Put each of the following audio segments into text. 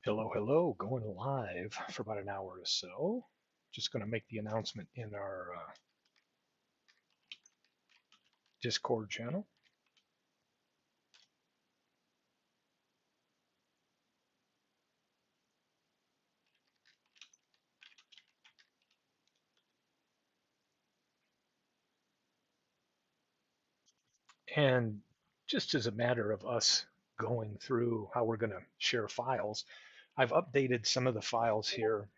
Hello, hello, going live for about an hour or so. Just going to make the announcement in our Discord channel. And just as a matter of us going through how we're going to share files, I've updated some of the files here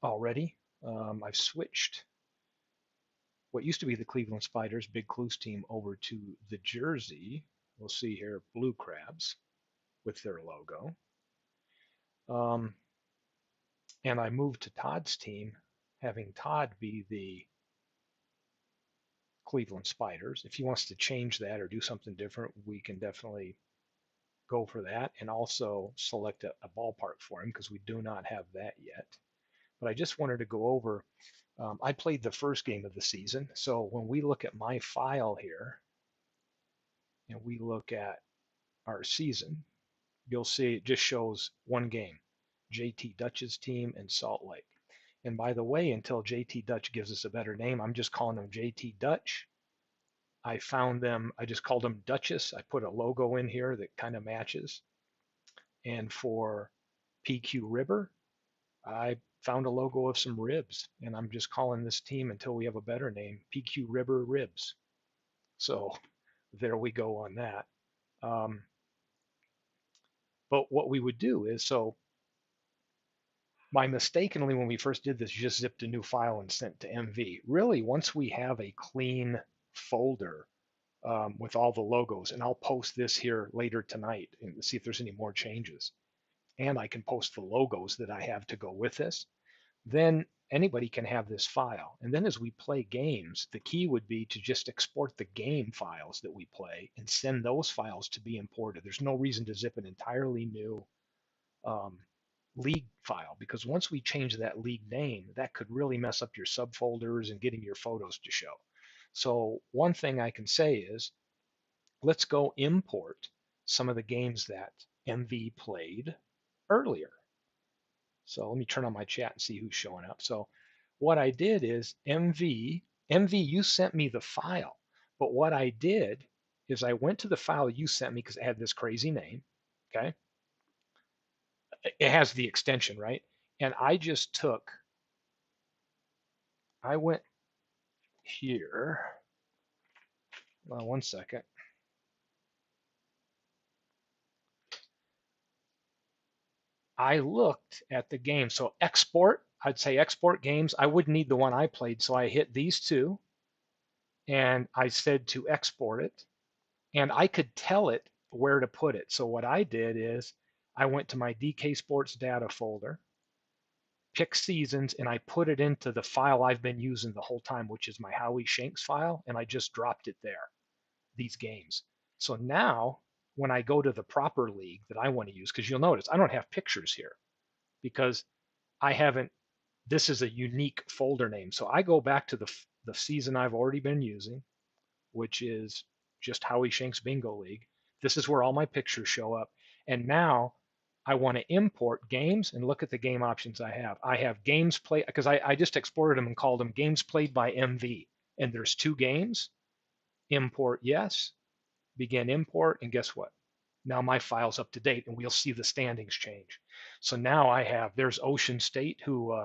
already. I've switched what used to be the Cleveland Spiders Big Clues team over to the Jersey. We'll see here, Blue Crabs with their logo. Um, and I moved to Todd's team, having Todd be the Cleveland Spiders. If he wants to change that or do something different, we can definitely go for that and also select a ballpark for him because we do not have that yet. But I just wanted to go over, I played the first game of the season. So when we look at my file here and we look at our season, you'll see it just shows one game, JT Dutch's team in Salt Lake. And by the way, until JT Dutch gives us a better name, I'm just calling them JT Dutch. I found them, I just called them Duchess. I put a logo in here that kind of matches. And for PQ Ribber, I found a logo of some ribs. And I'm just calling this team until we have a better name, PQ Ribber Ribs. So there we go on that. Um, but what we would do is, so my mistakenly, when we first did this, just zipped a new file and sent to MV. Really, once we have a clean folder with all the logos. And I'll post this here later tonight and see if there's any more changes. And I can post the logos that I have to go with this. Then anybody can have this file. And then as we play games, the key would be to just export the game files that we play and send those files to be imported. There's no reason to zip an entirely new um, league file because once we change that league name, that could really mess up your subfolders and getting your photos to show. So one thing I can say is let's go import some of the games that MV played earlier. So let me turn on my chat and see who's showing up. So what I did is MV, you sent me the file. But what I did is I went to the file you sent me because it had this crazy name. Okay. It has the extension, right? And I just took, I went here. Well, one second. I looked at the game. So export, I'd say export games. I wouldn't need the one I played. So I hit these two and I said to export it. And I could tell it where to put it. So what I did is I went to my DK Sports data folder, picked seasons, and I put it into the file I've been using the whole time, which is my Howie Shanks file. And I just dropped it there, these games. So now when I go to the proper league that I want to use, because you'll notice I don't have pictures here because I haven't, this is a unique folder name. So I go back to the season I've already been using, which is just Howie Shanks Bingo League. This is where all my pictures show up. And now I want to import games and look at the game options I have. I have games played, because I just exported them and called them games played by MV. And there's two games. Import yes, begin import, and guess what? Now my file's up to date and we'll see the standings change. So now I have, there's Ocean State who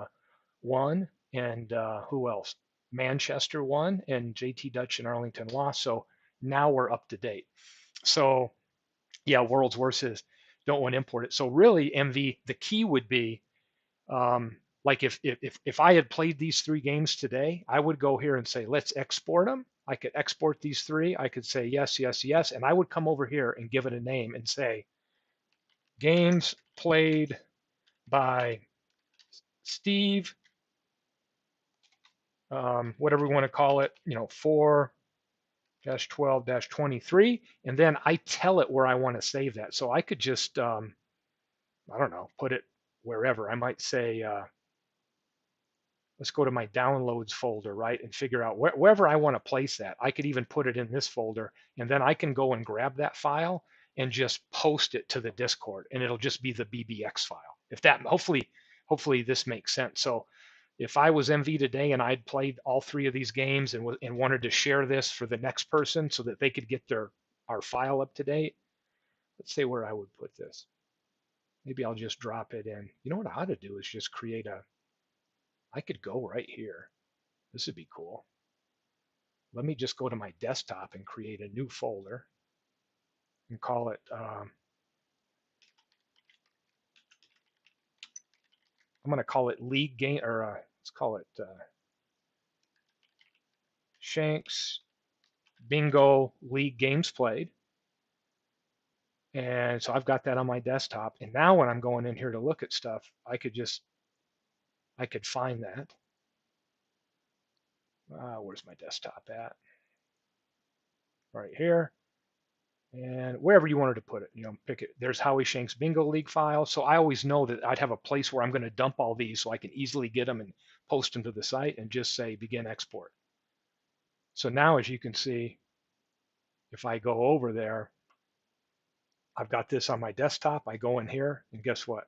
won and who else? Manchester won and JT Dutch and Arlington lost. So now we're up to date. So yeah, world's worst is don't want to import it. So really MV, the key would be like if I had played these three games today, I would go here and say, let's export them. I could export these three. I could say yes, yes, yes. And I would come over here and give it a name and say games played by Steve, whatever we want to call it, 4-12-23. And then I tell it where I want to save that. So I could just, I don't know, put it wherever. I might say, let's go to my downloads folder, right, and figure out wherever I want to place that. I could even put it in this folder, and then I can go and grab that file and just post it to the Discord, and it'll just be the BBX file. If that, hopefully this makes sense. So if I was MV today and I'd played all three of these games and wanted to share this for the next person so that they could get our file up to date, let's say where I would put this. Maybe I'll just drop it in. You know what I ought to do is just I could go right here. This would be cool. Let me just go to my desktop and create a new folder and call it, I'm going to call it League Game, or let's call it Shanks Bingo League Games Played. And so I've got that on my desktop. And now when I'm going in here to look at stuff, I could find that. Where's my desktop at? Right here. And wherever you wanted to put it, pick it. There's Howie Shanks Bingo League file. So I always know that I'd have a place where I'm going to dump all these so I can easily get them and post them to the site and just say begin export. So now, as you can see, if I go over there, I've got this on my desktop. I go in here and guess what?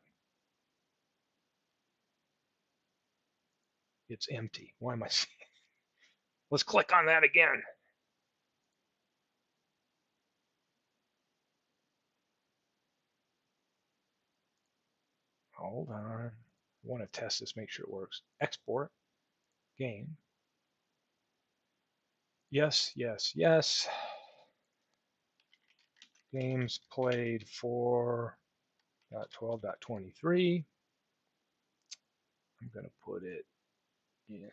It's empty. Why am I seeing? Let's click on that again. Hold on. I want to test this, make sure it works. Export game. Yes, yes, yes. Games played 4.12.23. I'm going to put it in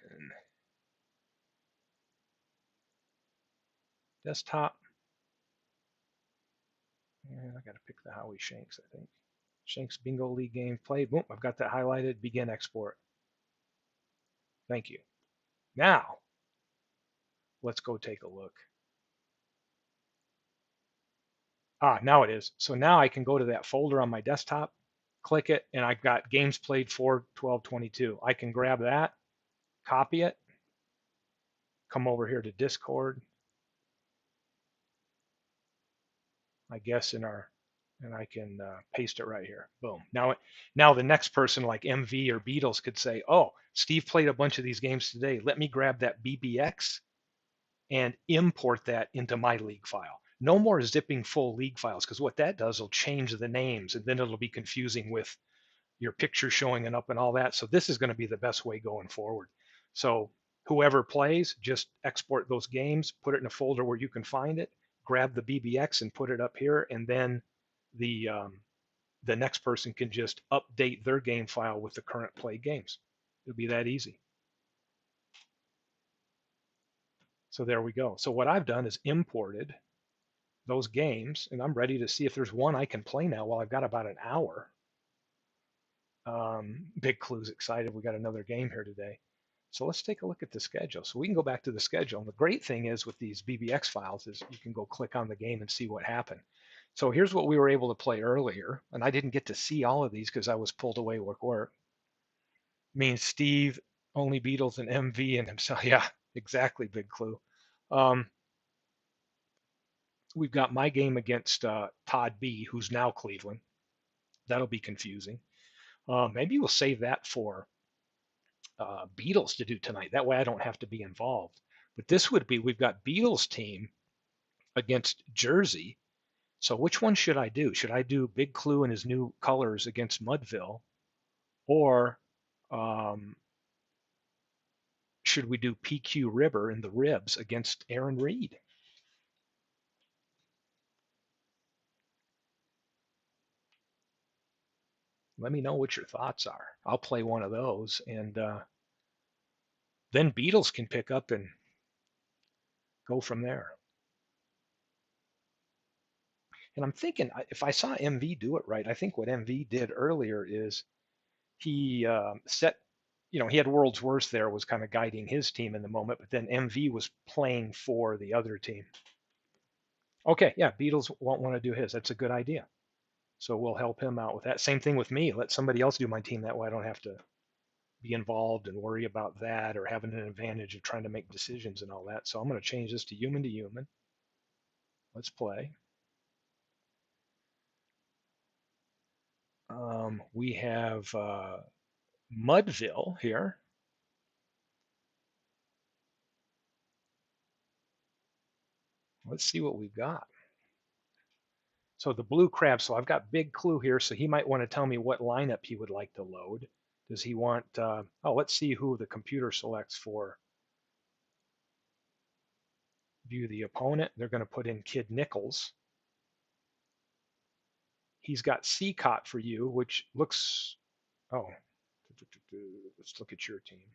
desktop. And I got to pick the Howie Shanks, I think. Shanks Bingo League game played. Boom, I've got that highlighted. Begin export. Thank you. Now, let's go take a look. Now it is. So now I can go to that folder on my desktop, click it, and I've got games played 4/12/22. I can grab that, copy it, come over here to Discord, I guess and I can paste it right here. Boom. Now the next person like MV or Beatles could say, oh, Steve played a bunch of these games today. Let me grab that BBX and import that into my league file. No more zipping full league files, because what that does will change the names and then it'll be confusing with your picture showing up and all that. So this is going to be the best way going forward. So whoever plays, just export those games, put it in a folder where you can find it, grab the BBX and put it up here, and then the next person can just update their game file with the current played games. It'll be that easy. So there we go. So what I've done is imported those games, and I'm ready to see if there's one I can play now. Well, I've got about an hour. Big Clue's excited. We got another game here today. So let's take a look at the schedule. So we can go back to the schedule. And the great thing is with these BBX files is you can go click on the game and see what happened. So here's what we were able to play earlier. And I didn't get to see all of these because I was pulled away with work. Means Steve, only Beatles and MV and himself. Yeah, exactly, Big Clue. We've got my game against Todd B, who's now Cleveland. That'll be confusing. Maybe we'll save that for Beatles to do tonight. That way I don't have to be involved. But this would be, we've got Beatles team against Jersey. So which one should I do? Should I do Big Clue and his new colors against Mudville? Or should we do PQ River and the Ribs against Aaron Reed? Let me know what your thoughts are. I'll play one of those, and then Beatles can pick up and go from there. And I'm thinking, if I saw MV do it right, I think what MV did earlier is he set, he had World's Worst there, was kind of guiding his team in the moment, but then MV was playing for the other team. Okay, yeah, Beatles won't want to do his. That's a good idea. So we'll help him out with that. Same thing with me. Let somebody else do my team. That way I don't have to be involved and worry about that or having an advantage of trying to make decisions and all that. So I'm going to change this to human to human. Let's play. We have Mudville here. Let's see what we've got. So the blue crab. So I've got Big Clue here. So he might want to tell me what lineup he would like to load. Does he want? Oh, let's see who the computer selects for view the opponent. They're going to put in Kid Nichols. He's got Cot for you, which looks. Oh, let's look at your team.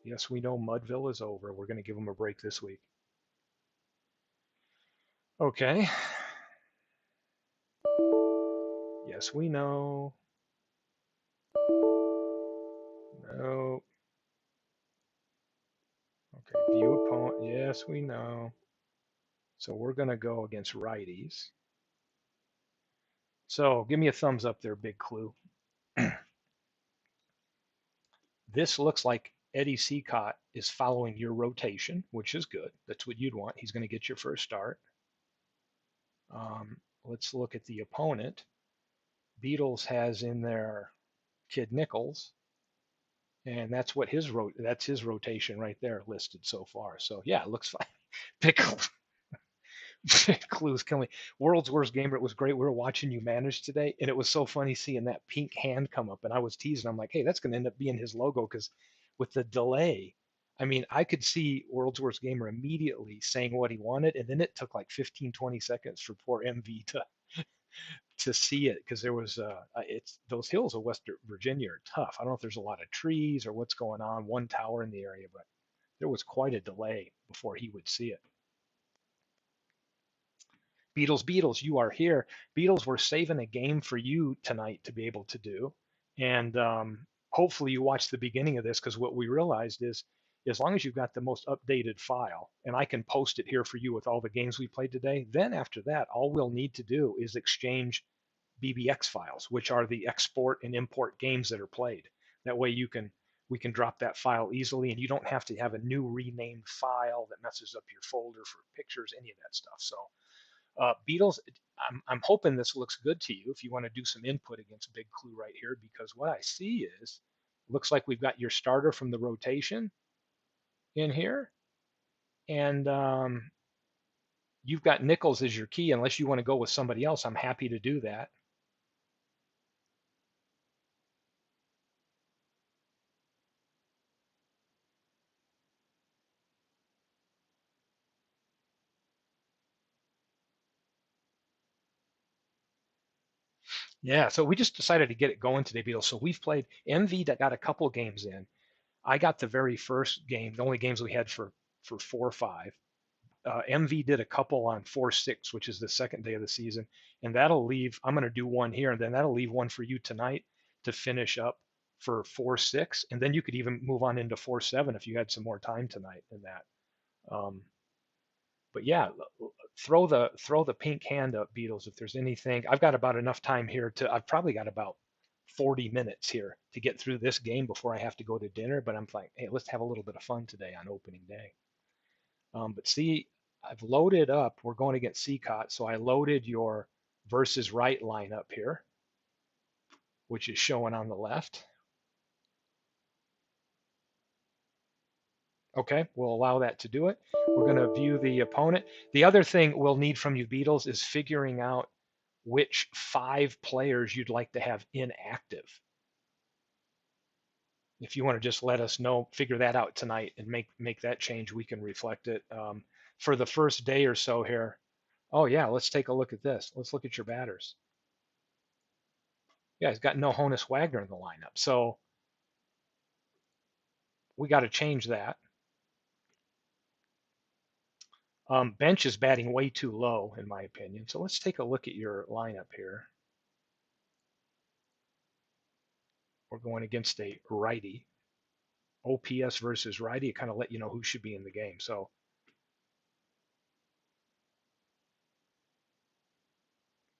Yes, we know Mudville is over. We're going to give them a break this week. Okay. Yes, we know. No. Okay, view opponent. Yes, we know. So we're going to go against righties. So give me a thumbs up there, Big Clue. This looks like Eddie Seacott is following your rotation, which is good. That's what you'd want. He's going to get your first start. Let's look at the opponent. Beatles has in there Kid Nichols, and that's what that's his rotation right there listed so far. So yeah, it looks fine. Pickle Clues coming. World's worst gamer. It was great. We were watching you manage today, and it was so funny seeing that pink hand come up. And I was teasing. I'm like, hey, that's going to end up being his logo because with the delay, I mean, I could see World's worst gamer immediately saying what he wanted, and then it took like 15, 20 seconds for poor MV to see it because there was it's those hills of West Virginia are tough. I don't know if there's a lot of trees or what's going on. One tower in the area, but there was quite a delay before he would see it. Beatles, you are here. Beatles, we're saving a game for you tonight to be able to do. And hopefully you watch the beginning of this because what we realized is as long as you've got the most updated file and I can post it here for you with all the games we played today, then after that, all we'll need to do is exchange BBX files, which are the export and import games that are played. That way we can drop that file easily and you don't have to have a new renamed file that messes up your folder for pictures, any of that stuff. So Beatles, I'm hoping this looks good to you if you want to do some input against Big Clue right here, because what I see is looks like we've got your starter from the rotation in here, and you've got Nichols as your key. Unless you want to go with somebody else, I'm happy to do that. Yeah, so we just decided to get it going today, Beatles. So we've played MV that got a couple games in. I got the very first game, the only games we had for 4 or 5. MV did a couple on 4/6, which is the second day of the season, and that'll leave. I'm going to do one here, and then that'll leave one for you tonight to finish up for 4/6, and then you could even move on into 4/7 if you had some more time tonight in that. Um, but yeah, throw the pink hand up, Beatles. If there's anything, I've got about enough time here to. I've probably got about 40 minutes here to get through this game before I have to go to dinner. But I'm like, hey, let's have a little bit of fun today on opening day. But see, I've loaded up. We're going against CCOT, so I loaded your versus right lineup here, which is showing on the left. Okay, we'll allow that to do it. We're going to view the opponent. The other thing we'll need from you, Beatles, is figuring out which 5 players you'd like to have inactive. If you want to just let us know, figure that out tonight and make that change, we can reflect it. For the first day or so here. Oh yeah, let's take a look at this. Let's look at your batters. Yeah, he's got no Honus Wagner in the lineup. So we got to change that. Bench is batting way too low, in my opinion. So let's take a look at your lineup here. We're going against a righty. OPS versus righty, it kind of let you know who should be in the game. So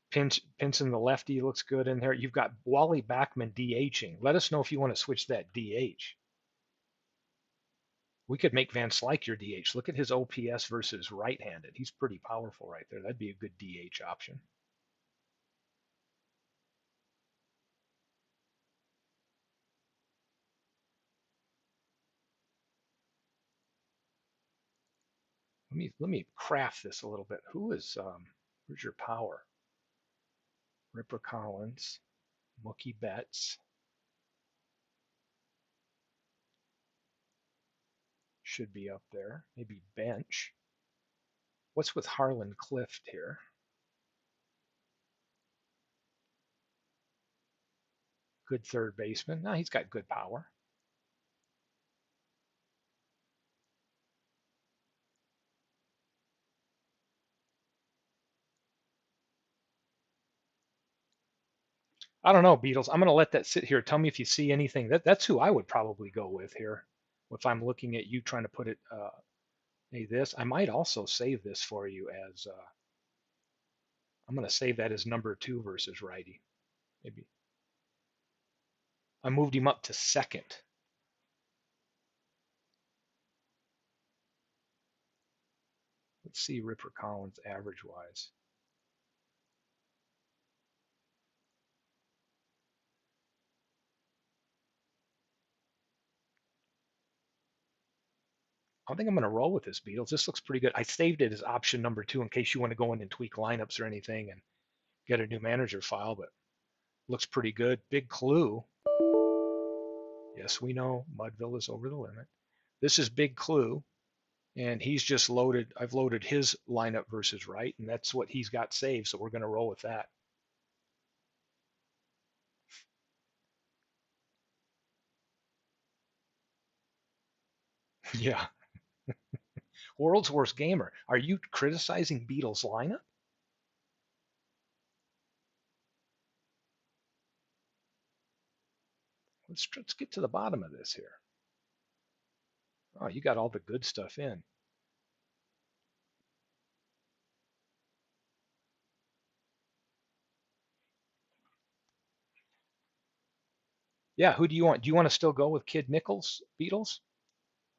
Pinson, the lefty, looks good in there. You've got Wally Backman DHing. Let us know if you want to switch that DH. We could make Van Slyke your DH. Look at his OPS versus right-handed. He's pretty powerful right there. That'd be a good DH option. Let me craft this a little bit. Where's your power? Ripper Collins, Mookie Betts should be up there. Maybe bench. What's with Harlan Clift here? Good third baseman. No, he's got good power. I don't know, Beatles. I'm going to let that sit here. Tell me if you see anything. That's who I would probably go with here. If I'm looking at you trying to put it, hey, this, I might also save this for you as, I'm going to save that as number 2 versus righty. Maybe I moved him up to second. Let's see Ripper Collins average wise. I think I'm going to roll with this, Beatles. This looks pretty good. I saved it as option number 2 in case you want to go in and tweak lineups or anything and get a new manager file, but looks pretty good. Big clue. Yes, we know Mudville is over the limit. This is Big Clue, and he's just loaded. I've loaded his lineup versus right, and that's what he's got saved, so we're going to roll with that. Yeah. World's worst gamer. Are you criticizing Beatles' lineup? Let's get to the bottom of this here. Oh, you got all the good stuff in. Yeah, who do you want? Do you want to still go with Kid Nichols, Beatles?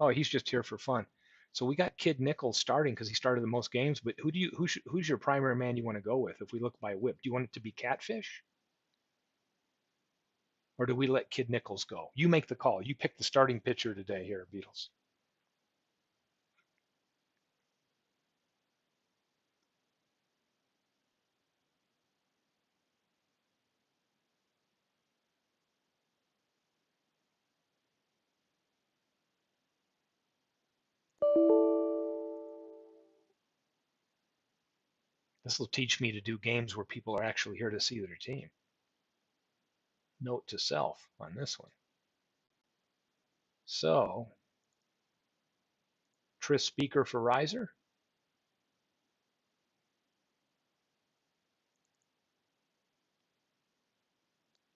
Oh, he's just here for fun. So we got Kid Nichols starting because he started the most games. But who's your primary man you want to go with? If we look by whip, do you want it to be Catfish, or do we let Kid Nichols go? You make the call. You pick the starting pitcher today here, Beatles. This will teach me to do games where people are actually here to see their team. Note to self on this one. So, Tris Speaker for Riser,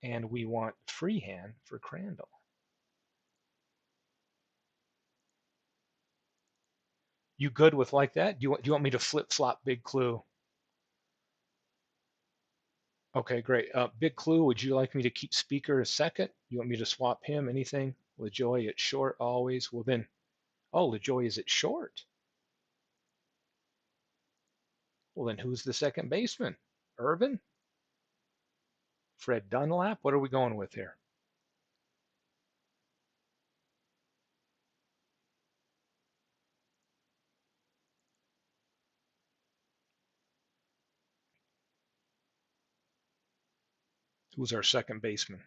and we want Freehand for Crandall. You good with like that? Do you want me to flip flop Big Clue? Okay, great. Big Clue, would you like me to keep Speaker a second? You want me to swap him? Anything? LaJoy at short always. Well then, oh, LaJoy is at short. Well then, who's the second baseman? Irvin? Fred Dunlap? What are we going with here? Who's our second baseman?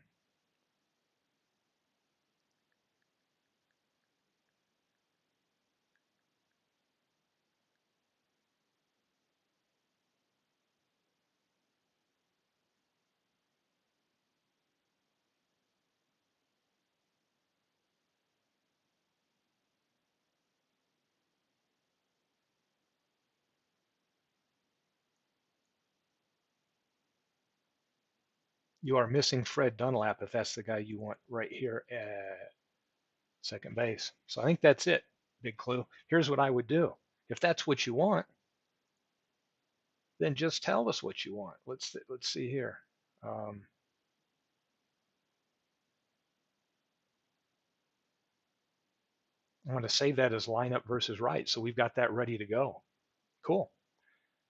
You are missing Fred Dunlap if that's the guy you want right here at second base. So I think that's it, Big Clue. Here's what I would do. If that's what you want, then just tell us what you want. Let's see here. Um, I want to save that as lineup versus right. So we've got that ready to go. Cool.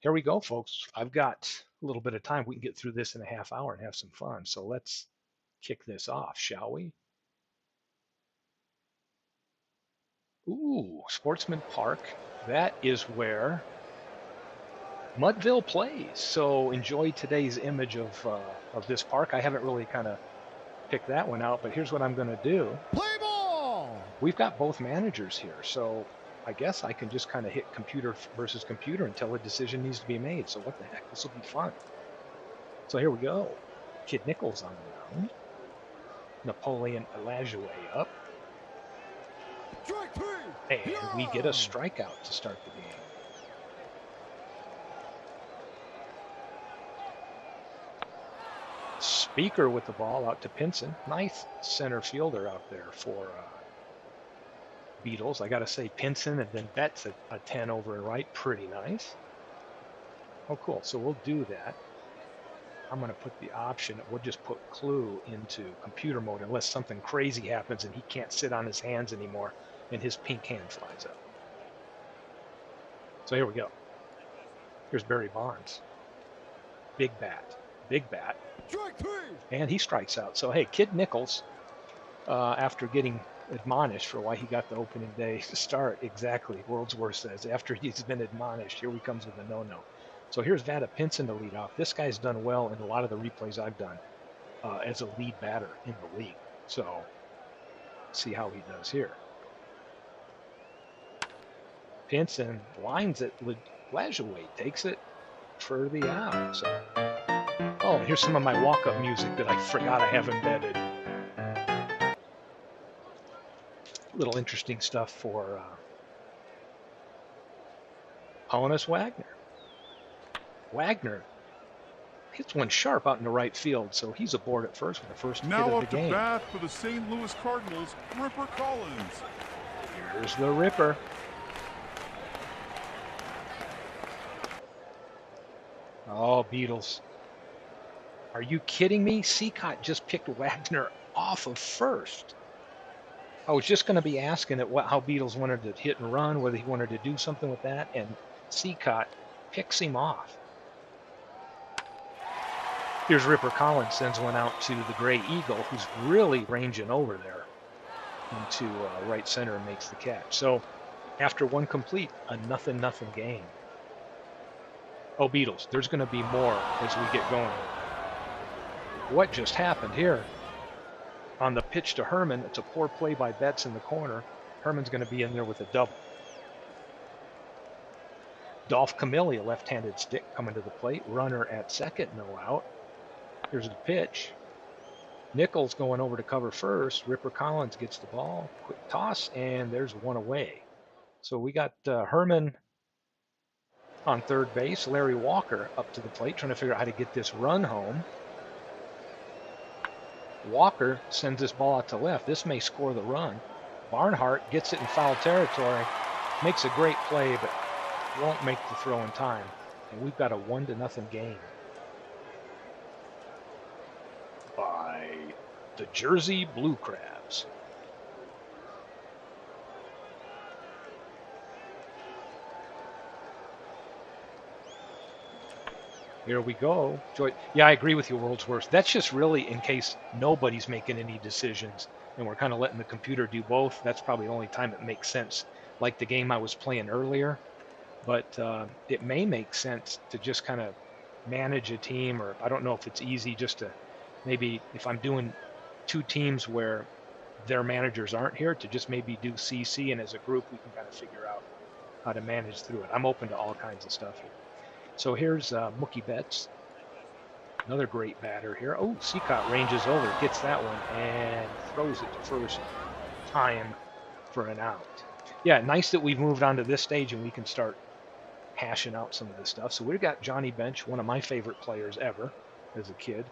Here we go, folks. I've got a little bit of time. We can get through this in a half hour and have some fun. So let's kick this off, shall we? Ooh, Sportsman Park, that is where Mudville plays. So enjoy today's image of this park. I haven't really kind of picked that one out, but here's what I'm going to do. Play ball! We've got both managers here, so I guess I can just kind of hit computer versus computer until a decision needs to be made. So what the heck? This will be fun. So here we go. Kid Nichols on the mound. Napoleon Lajoie up. Strike three! And we get a strikeout to start the game. Speaker with the ball out to Pinson. Nice center fielder out there for Beatles. I got to say Pinson and then Betts a 10 over and right. Pretty nice. Oh, cool. So we'll do that. I'm going to put the option. We'll just put Clue into computer mode unless something crazy happens and he can't sit on his hands anymore and his pink hand flies up. So here we go. Here's Barry Bonds. Big bat. Big bat. Strike three! And he strikes out. So, hey, Kid Nichols, after getting admonished for why he got the opening day start, exactly, Wordsworth says, after he's been admonished, here he comes with a no-no. So here's Vada Pinson to lead off. This guy's done well in a lot of the replays I've done as a lead batter in the league. So see how he does here. Pinson lines it. Lajoie takes it for the out. So, oh, here's some of my walk-up music that I forgot I have embedded. Little interesting stuff for Honus Wagner. Wagner hits one sharp out in the right field, so he's aboard at first with the first hit Now of up the to game. bat for the St. Louis Cardinals, Ripper Collins. Here's the Ripper. Oh, Beatles. Are you kidding me? Seacott just picked Wagner off of first. I was just going to be asking it how Beatles wanted to hit and run, whether he wanted to do something with that, and Seacott picks him off. Here's Ripper Collins, sends one out to the Gray Eagle, who's really ranging over there into right center and makes the catch. So after one complete, a 0-0 game. Oh, Beatles, there's going to be more as we get going. What just happened here? On the pitch to Herman, it's a poor play by Betts in the corner. Herman's going to be in there with a double. Dolph Camilli, a left-handed stick coming to the plate. Runner at second, no out. Here's the pitch. Nichols going over to cover first. Ripper Collins gets the ball. Quick toss, and there's one away. So we got Herman on third base. Larry Walker up to the plate, trying to figure out how to get this run home. Walker sends this ball out to left. This may score the run. Barnhart gets it in foul territory. Makes a great play, but won't make the throw in time. And we've got a 1-0 game by the Jersey Blue Crabs. Here we go. Yeah, I agree with you, Wordsworth. That's just really in case nobody's making any decisions and we're kind of letting the computer do both. That's probably the only time it makes sense, like the game I was playing earlier. But it may make sense to just kind of manage a team, or I don't know if it's easy just to maybe, if I'm doing two teams where their managers aren't here, to just maybe do CC, and as a group we can kind of figure out how to manage through it. I'm open to all kinds of stuff here. So here's Mookie Betts, another great batter here. Oh, Seacott ranges over, gets that one, and throws it to first. Time for an out. Yeah, nice that we've moved on to this stage and we can start hashing out some of this stuff. So we've got Johnny Bench, one of my favorite players ever as a kid,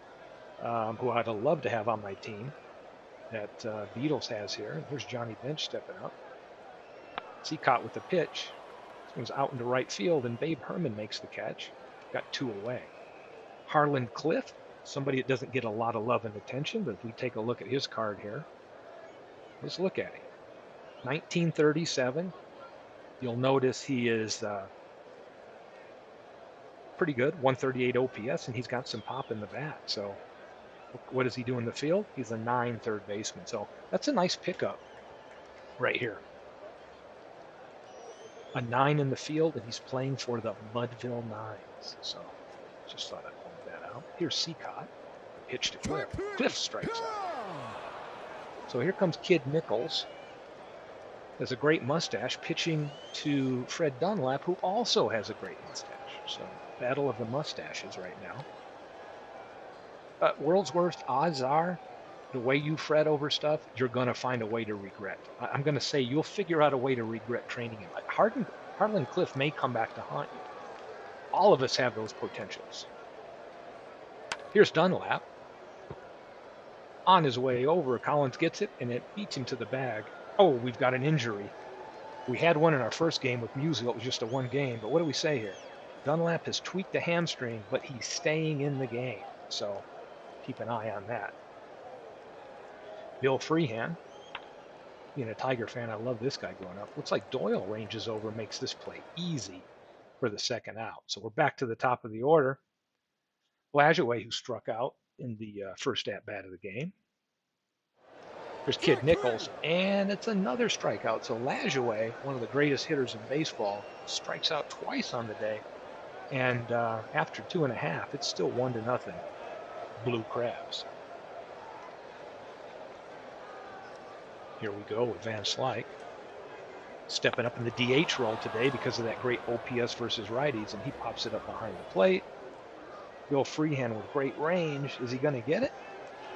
who I'd love to have on my team that Beatles has here. Here's Johnny Bench stepping up. Seacott with the pitch. Was out into right field, and Babe Herman makes the catch. Got two away. Harlan Cliff, somebody that doesn't get a lot of love and attention, but if we take a look at his card here, let's look at him. 1937. You'll notice he is pretty good, 138 OPS, and he's got some pop in the bat. So what does he do in the field? He's a 9 third baseman. So that's a nice pickup right here. a 9 in the field, and he's playing for the Mudville Nines. So just thought I'd point that out. Here's Seacott. Pitch to Cliff. Strike three. Cliff strikes out. Yeah. So here comes Kid Nichols. Has a great mustache, pitching to Fred Dunlap, who also has a great mustache. So battle of the mustaches right now. World's Worst, odds are, the way you fret over stuff, you're going to find a way to regret. I'm going to say you'll figure out a way to regret training him. Harlan Cliff may come back to haunt you. All of us have those potentials. Here's Dunlap. On his way over, Collins gets it, and it beats him to the bag. Oh, we've got an injury. We had one in our first game with Musial. It was just a one game. But what do we say here? Dunlap has tweaked the hamstring, but he's staying in the game. So keep an eye on that. Bill Freehan. Being a Tiger fan, I love this guy growing up. Looks like Doyle ranges over and makes this play easy for the second out. So we're back to the top of the order. Lajoie, who struck out in the first at-bat of the game. There's Kid Nichols, and it's another strikeout. So Lajoie, one of the greatest hitters in baseball, strikes out twice on the day. And after 2.5, it's still 1-0. Blue Crabs. Here we go with Van Slyke. Stepping up in the DH role today because of that great OPS versus righties, and he pops it up behind the plate. Bill Freehan with great range. Is he going to get it?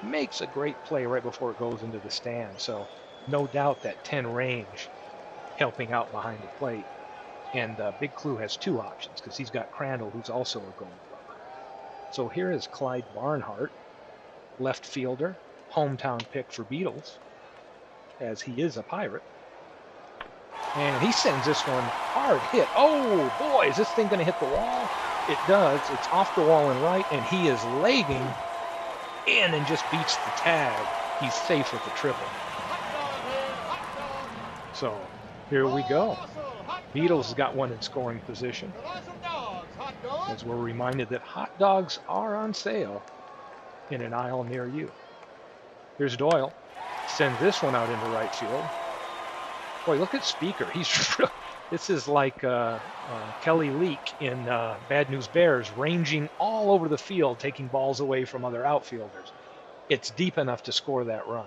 Makes a great play right before it goes into the stand. So no doubt that 10 range helping out behind the plate. And Big Clue has two options because he's got Crandall, who's also a Gold Glover. So here is Clyde Barnhart, left fielder, hometown pick for Beatles, as he is a Pirate. And he sends this one hard hit. Oh boy, is this thing going to hit the wall? It does. It's off the wall and right, and he is legging in and just beats the tag. He's safe with the triple. So here we go. Beatles has got one in scoring position, as we're reminded that hot dogs are on sale in an aisle near you. Here's Doyle. Sends this one out into right field. Boy, look at Speaker. This is like Kelly Leak in Bad News Bears, ranging all over the field, taking balls away from other outfielders. It's deep enough to score that run.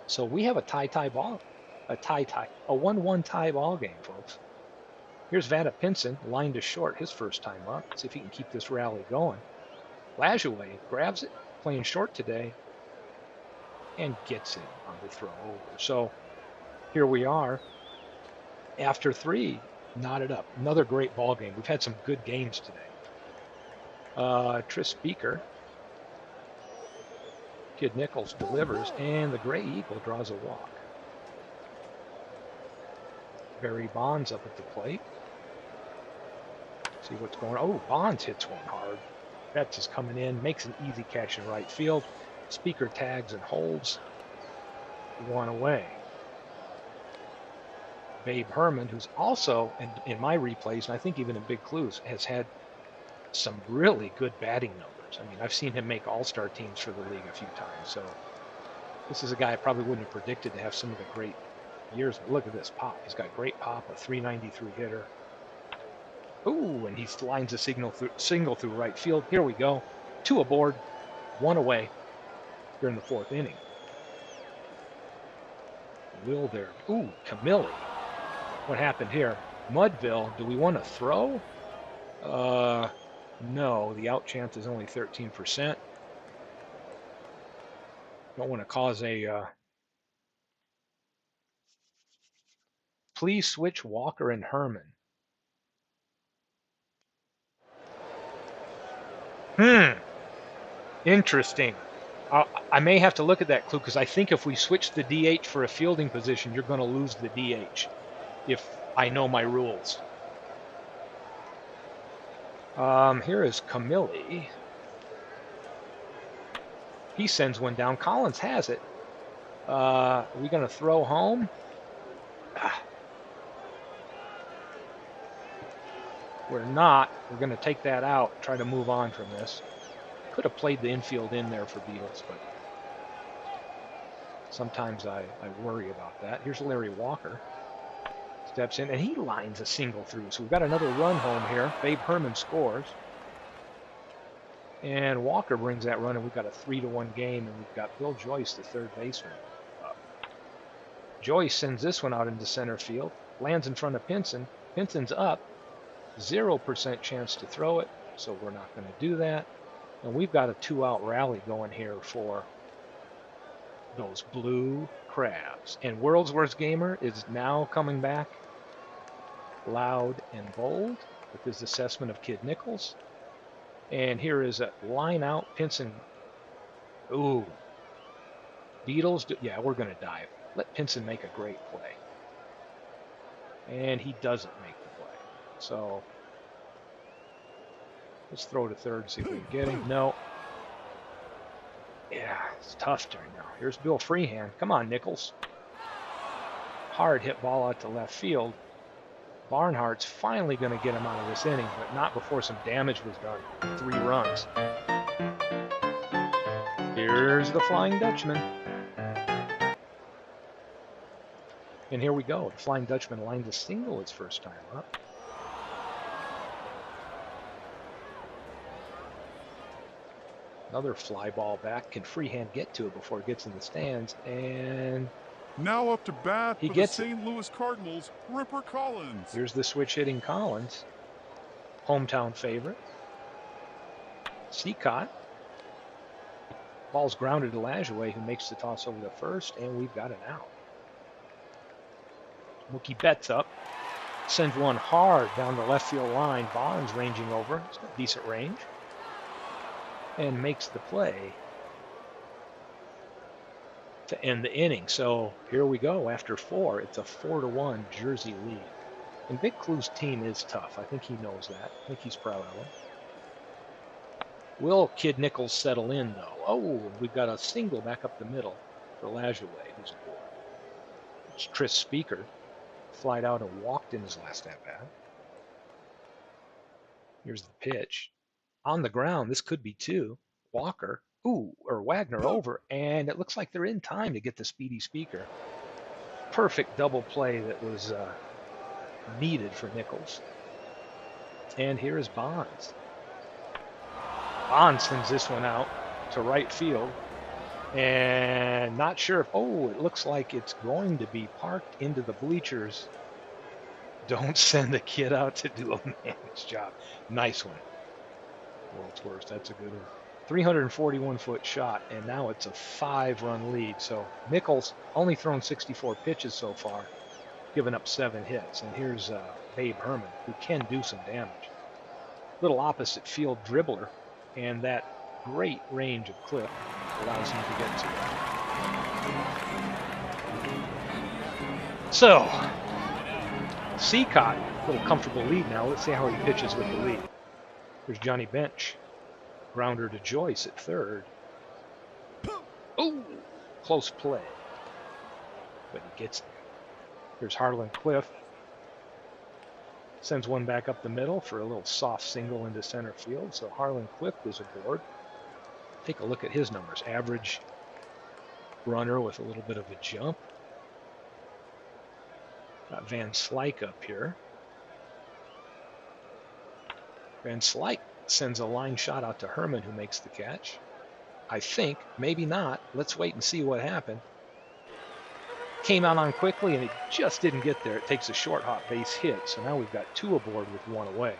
So we have a tie ball, a 1-1 tie ball game, folks. Here's Vada Pinson, line to short, his first time up. See if he can keep this rally going. Lajoie grabs it, playing short today, and gets it on the throw over. So here we are. After 3, knotted up. Another great ball game. We've had some good games today. Tris Speaker. Kid Nichols delivers, and the Gray Eagle draws a walk. Barry Bonds up at the plate. See what's going on. Oh, Bonds hits one hard. Betts is coming in, makes an easy catch in right field. Speaker tags and holds one away. Babe Herman, who's also, in my replays, and I think even in Big Clues, has had some really good batting numbers. I mean, I've seen him make all-star teams for the league a few times. So this is a guy I probably wouldn't have predicted to have some of the great years. But look at this pop. He's got great pop, a 393 hitter. Ooh, and he lines a single through right field. Here we go. 2 aboard, 1 away here in the 4th inning. Will there? Ooh, Camilli. What happened here? Mudville, do we want to throw? No, the out chance is only 13%. Don't want to cause a... Please switch Walker and Herman. Interesting. I may have to look at that clue because I think if we switch the DH for a fielding position, you're going to lose the DH if I know my rules. Here is Camilli. He sends one down. Collins has it. Are we going to throw home? We're not. We're going to take that out, try to move on from this. Could have played the infield in there for Beatles, but sometimes I worry about that. Here's Larry Walker. steps in, and he lines a single through. So we've got another run home here. Babe Herman scores. And Walker brings that run, and we've got a 3-1 game, and we've got Bill Joyce, the third baseman, up. Joyce sends this one out into center field, lands in front of Pinson. Pinson's up, 0% chance to throw it, so we're not going to do that. And we've got a 2-out rally going here for those blue crabs. And World's Worst Gamer is now coming back loud and bold with his assessment of Kid Nichols. And here is a line out. Pinson. Ooh. Beatles. Yeah, we're going to dive. Let Pinson make a great play. And he doesn't make the play. So let's throw to third, see if we can get him. No. Yeah, it's tough during now. Here's Bill Freehand. Come on, Nichols. Hard hit ball out to left field. Barnhart's finally going to get him out of this inning, but not before some damage was done. 3 runs. Here's the Flying Dutchman. And here we go. The Flying Dutchman lined a single his first time up. Another fly ball back. Can Freehand get to it before it gets in the stands? And Now up to bat he for the gets it. St. Louis Cardinals, Ripper Collins. Here's the switch hitting Collins. Hometown favorite. Seacott. Ball's grounded to Lajoie, who makes the toss over to first, and we've got an out. Mookie Betts up. Sends one hard down the left field line. Bonds ranging over. It's got decent range. And makes the play to end the inning. So here we go. After 4, it's a 4-1 Jersey lead. And Big Clue's team is tough. I think he knows that. I think he's proud of him. Will Kid Nichols settle in, though? Oh, we've got a single back up the middle for Lajoie, who's aboard. It's Tris Speaker. Flied out and walked in his last at-bat. Here's the pitch. On the ground, this could be 2. Walker, Wagner over, and it looks like they're in time to get the speedy Speaker. Perfect double play that was needed for Nichols. And here is Bonds. Bonds sends this one out to right field. And not sure if, it looks like it's going to be parked into the bleachers. Don't send the kid out to do a man's job. Nice one. World's Worst, that's a good one. 341-foot shot, and now it's a 5-run lead. So Nichols only thrown 64 pitches so far, giving up 7 hits. And here's Babe Herman, who can do some damage. Little opposite field dribbler, and that great range of clip allows him to get to it. So, Seacott, a little comfortable lead now. Let's see how he pitches with the lead. Here's Johnny Bench. Grounder to Joyce at third. Oh, close play. But he gets there. Here's Harlan Cliff. Sends one back up the middle for a little soft single into center field. So Harlan Cliff is aboard. Take a look at his numbers. Average runner with a little bit of a jump. Got Van Slyke up here. Van Slyke sends a line shot out to Herman, who makes the catch. I think, maybe not. Let's wait and see what happened. Came out on quickly, and it just didn't get there. It takes a short hop base hit, so now we've got 2 aboard with 1 away.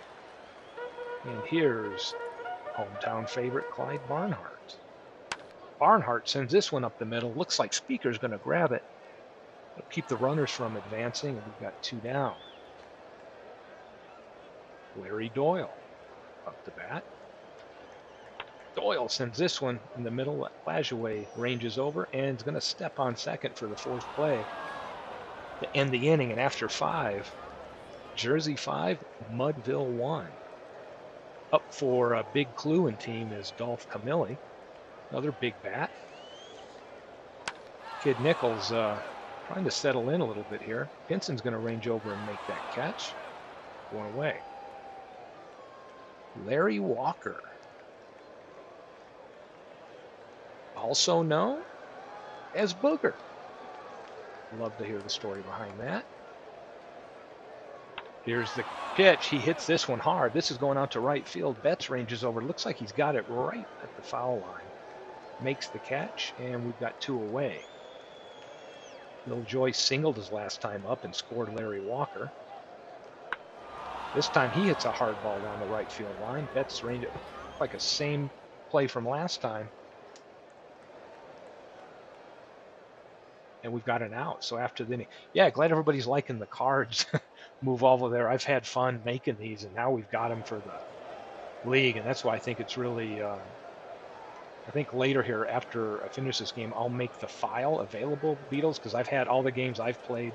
And here's hometown favorite Clyde Barnhart. Barnhart sends this one up the middle. Looks like Speaker's going to grab it. It'll keep the runners from advancing, and we've got 2 down. Larry Doyle up to bat. Doyle sends this one in the middle. Lajoie ranges over and is going to step on second for the 4th play to end the inning. And after 5, Jersey 5, Mudville 1. Up for a Big Clue and team is Dolph Camilli. Another big bat. Kid Nichols trying to settle in a little bit here. Pinson's going to range over and make that catch. 1 away. Larry Walker, also known as Booger. Love to hear the story behind that. Here's the pitch. He hits this one hard. This is going out to right field. Betts ranges over. Looks like he's got it right at the foul line. Makes the catch, and we've got 2 away. Bill Joyce singled his last time up and scored Larry Walker. This time he hits a hard ball down the right field line. Betts range like a same play from last time. And we've got an out. So after the inning, yeah, glad everybody's liking the cards. Move over there. I've had fun making these, and now we've got them for the league, and that's why I think it's really. I think later here, after I finish this game, I'll make the file available, Beatles, because I've had all the games I've played,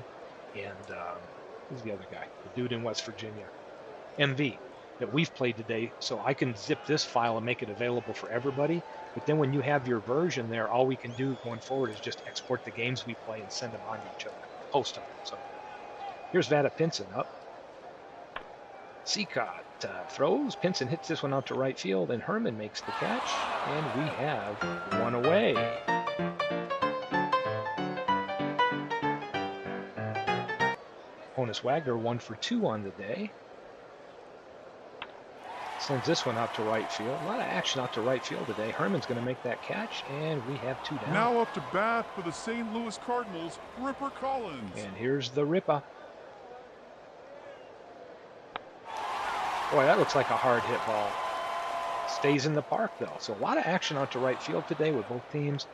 and who's the other guy? The dude in West Virginia, MV, that we've played today. So I can zip this file and make it available for everybody. But then when you have your version there, all we can do going forward is just export the games we play and send them on to each other, post them. So here's Vada Pinson up. Seacott throws. Pinson hits this one out to right field, and Herman makes the catch, and we have 1 away. Honus Wagner 1 for 2 on the day. Sends this one out to right field. A lot of action out to right field today. Herman's going to make that catch, and we have 2 down. Now up to bat for the St. Louis Cardinals, Ripper Collins. And here's the Ripper. Boy, that looks like a hard hit ball. Stays in the park, though. So a lot of action out to right field today with both teams.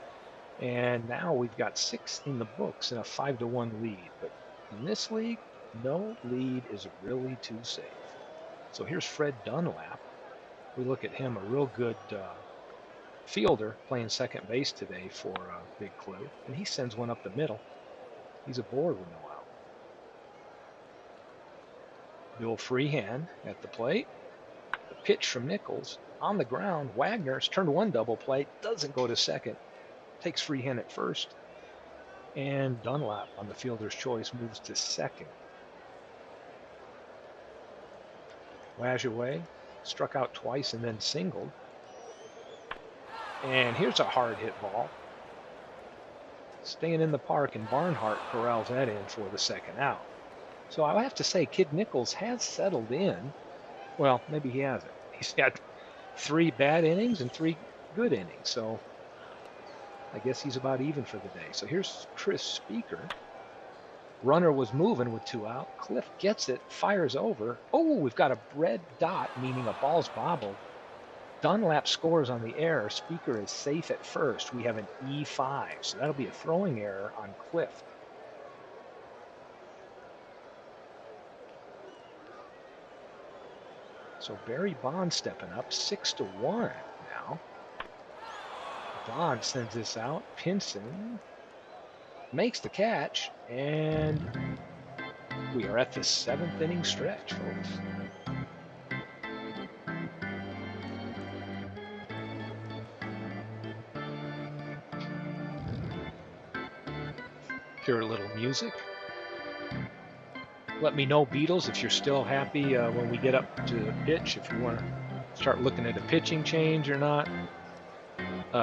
And now we've got 6 in the books in a 5-1 lead. But in this league, no lead is really too safe. So here's Fred Dunlap. We look at him, a real good fielder playing second base today for Big Clue. And he sends one up the middle. He's aboard with no out. Bill Freehand at the plate. The pitch from Nichols on the ground. Wagner's turned 1 double play. Doesn't go to second. Takes Freehand at first. And Dunlap on the fielder's choice moves to second. Lajoie struck out twice and then singled. And here's a hard hit ball. Staying in the park, and Barnhart corrals that in for the second out. So I have to say, Kid Nichols has settled in. Well, maybe he hasn't. He's had 3 bad innings and 3 good innings. So I guess he's about even for the day. So here's Chris Speaker. Runner was moving with 2 out. Cliff gets it, fires over. Oh, we've got a red dot, meaning a ball's bobbled. Dunlap scores on the error. Speaker is safe at first. We have an E5, so that'll be a throwing error on Cliff. So Barry Bond stepping up, 6-1 now. Bond sends this out. Pinson makes the catch, and we are at the 7th inning stretch, folks. Hear a little music. Let me know, Beatles, if you're still happy when we get up to the pitch, if you want to start looking at a pitching change or not.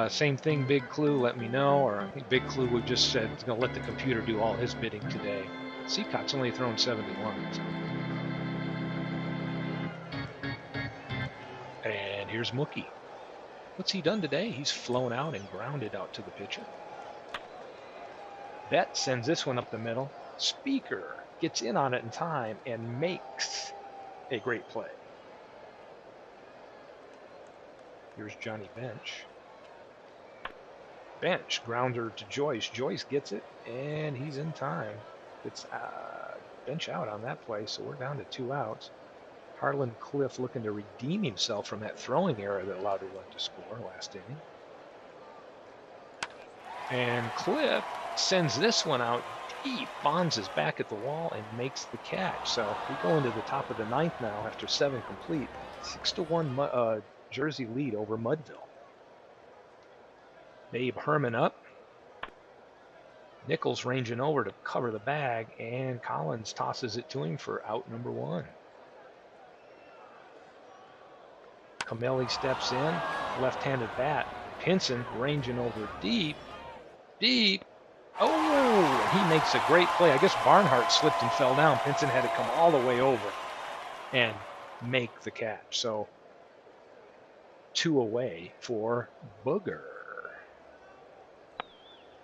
Same thing, Big Clue, let me know. Or I think Big Clue would just said he's going to let the computer do all his bidding today. Seacott's only thrown 71. So. And here's Mookie. What's he done today? He's flown out and grounded out to the pitcher. Bet sends this one up the middle. Speaker gets in on it in time and makes a great play. Here's Johnny Bench. Bench, grounder to Joyce. Joyce gets it, and he's in time. It's Bench out on that play, so we're down to 2 outs. Harlan Cliff looking to redeem himself from that throwing error that allowed a run to score last inning. And Cliff sends this one out deep. Bonds is back at the wall and makes the catch. So we go into the top of the 9th now after 7 complete. 6-1 Jersey lead over Mudville. Babe Herman up. Nichols ranging over to cover the bag, and Collins tosses it to him for out number 1. Camelli steps in, left-handed bat. Pinson ranging over deep. Oh, he makes a great play. I guess Barnhart slipped and fell down. Pinson had to come all the way over. and make the catch. So 2 away for Booger.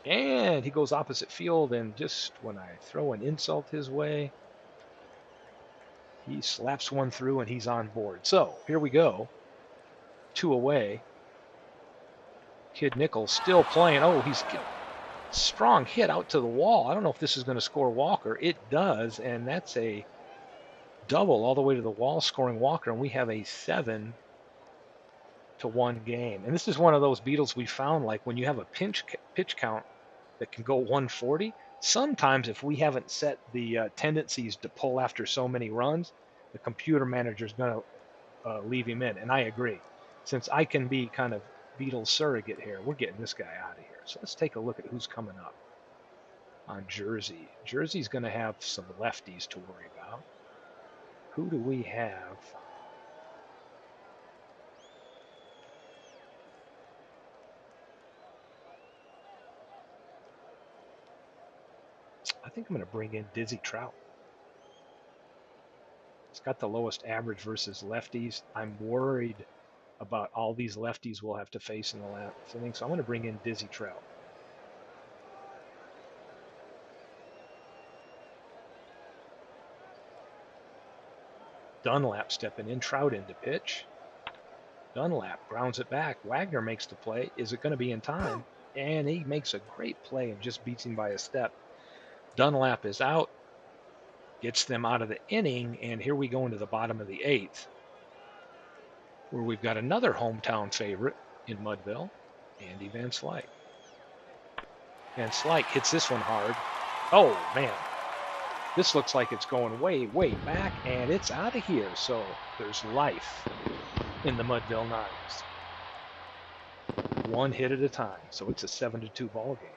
And he goes opposite field, and just when I throw an insult his way, he slaps one through and he's on board. So here we go. 2 away. Kid Nichols still playing. Oh, he's strong hit out to the wall. I don't know if this is going to score Walker. It does, and that's a double all the way to the wall, scoring Walker, and we have a 7-1 game. And this is one of those Beatles we found, like when you have a pitch count that can go 140. Sometimes if we haven't set the tendencies to pull after so many runs, the computer manager is going to leave him in. And I agree. Since I can be kind of Beatles surrogate here, we're getting this guy out of here. So let's take a look at who's coming up on Jersey. Jersey's going to have some lefties to worry about. Who do we have? I think I'm going to bring in Dizzy Trout. It's got the lowest average versus lefties. I'm worried about all these lefties we'll have to face in the last inning, so I'm going to bring in Dizzy Trout. Dunlap stepping in, Trout in to pitch. Dunlap grounds it back. Wagner makes the play. Is it going to be in time? And he makes a great play and just beats him by a step. Dunlap is out, gets them out of the inning, and here we go into the bottom of the 8th, where we've got another hometown favorite in Mudville, Andy Van Slyke. Van Slyke hits this one hard. Oh, man. This looks like it's going way, way back, and it's out of here. So there's life in the Mudville Nines. One hit at a time. So it's a 7-2 ball game.